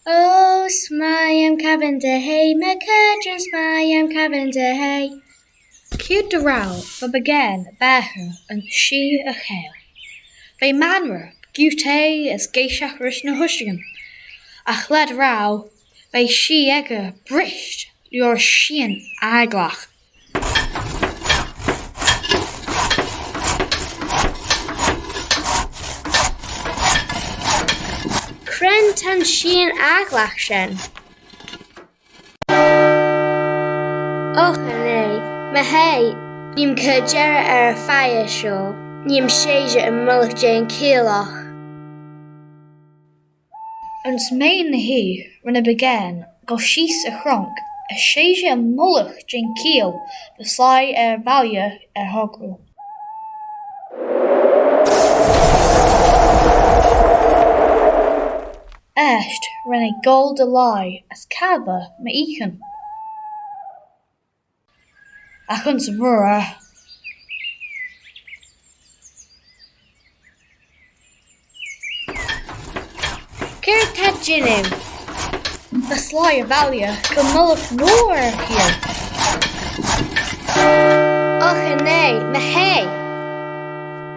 Oh, smayam cabin de hay, McCurgeon smayam cabin de hay. Cúd de rá ba Buggane beatha an Shee a chéil. Bei manra gúté is géiseach ris na huistegan. Ach led rá bei Shee ege brisht leor Sheean aglach. Cren tan Sheean aglach sin. Och me hay, ním cudgera fire seo, ním chaidh an mulach Jane Keelach. Ons main na hí rinne Buggane go síos a chronk, a chaidh an mulach Jane Keel, the sly value hogru. Est rinne gold a lie as cabba ma eachan. Ach ons mura. Cur tad jinnim. The sly value go mulach nor here. Och me hay.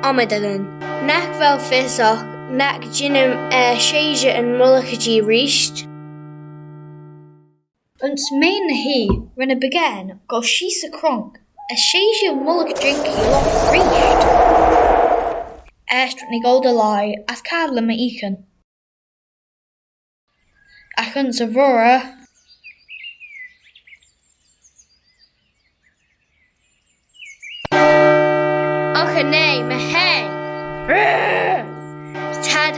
Amadalun, nak vel fhoiseach, nak jinnim chaidh an mulach richt. Ons main na hí rinne Buggane go síos a chronk, a chaidh an mulach Jane Keelach richt. Est rinne gold a lie as cabba ma eachan. Ach ons mura. Och me hay. Tad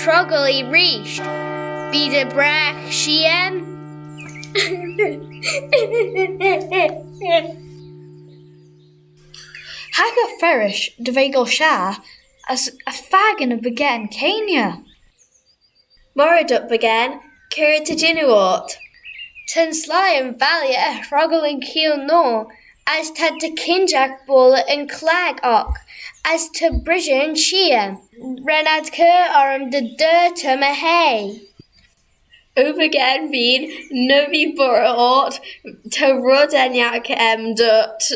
troggle I richt. Be de brach Shee. Hag a ferish de vegel Shee as a fagin of Buggane Kenya. Moradut Buggane, cur to jinuot. Tan sly and valia a hroggle and keel no, as tad to kinjak bull and clag och, as to brisha and Shee. Renad cur or de dirt me hay. Uabhasach bín nubi bura to rudanyak dut.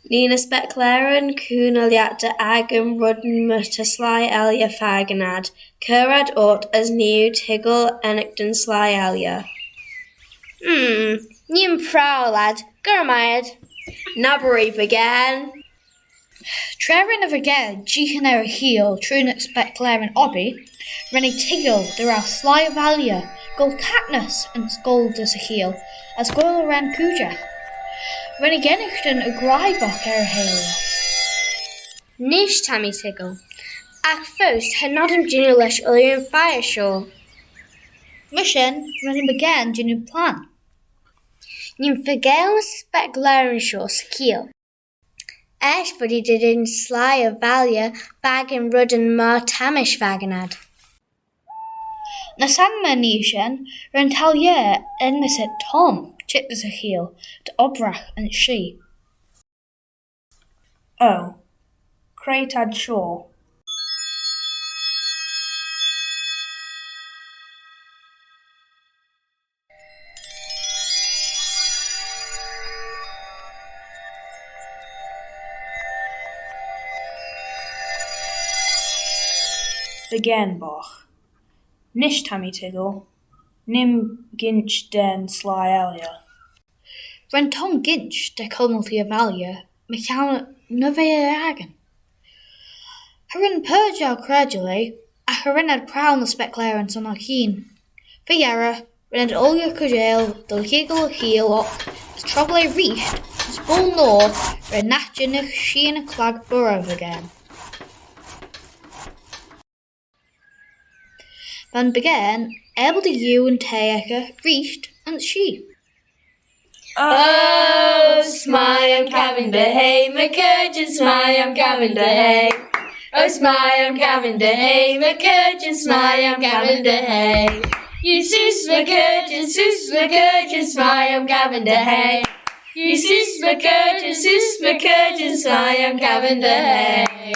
Nína speclaren cúna liata agam rudden muta sly elia faganad, curad as new tiggle enacton sly elia. Ním prow lad, gurmayad. Nabbery Buggane. Trerin of Buggane jeechan a heel, true speclaren obby, rinne tiggle the ra sly valia, gold catnus and gold as a heel, as goil ran puja. Rinne gennichten a graibach hail. Nish tammy tiggle. Ach first had not him genu lesh ulian fire show. Mission rinne Buggane genu plan. Ním fagale speclaren show skill. Ashbody did in sly of valia bag and rudden mar tamish vaganad. Na sanma nishan rin talye enmiset Tom chit as a heel to Obrach and Shee. Oh, Cratad Shaw. Buggane Bach. Nish tammy tiggle. Nim ginch den sly elia. Ren Tom ginch de colmulti a valia, mechan novea agan. Harin purgel credully, a harinad prowl the speclaren son a keen. Fiera, renad olga cujel, the legal heel up, as trouble I reached, as bull nor, ren natchinich Shee and a clag burrow again. Van Buggane, able to you and Teaka, reached, and Shee. Oh, smayam cabin de hay, McCurgeon smayam cabin de hay. Oh, smayam cabin de hay, McCurgeon smayam cabin de hay. You sus McCurgeon, smayam cabin de hay. You sus McCurgeon, smayam cabin de hay.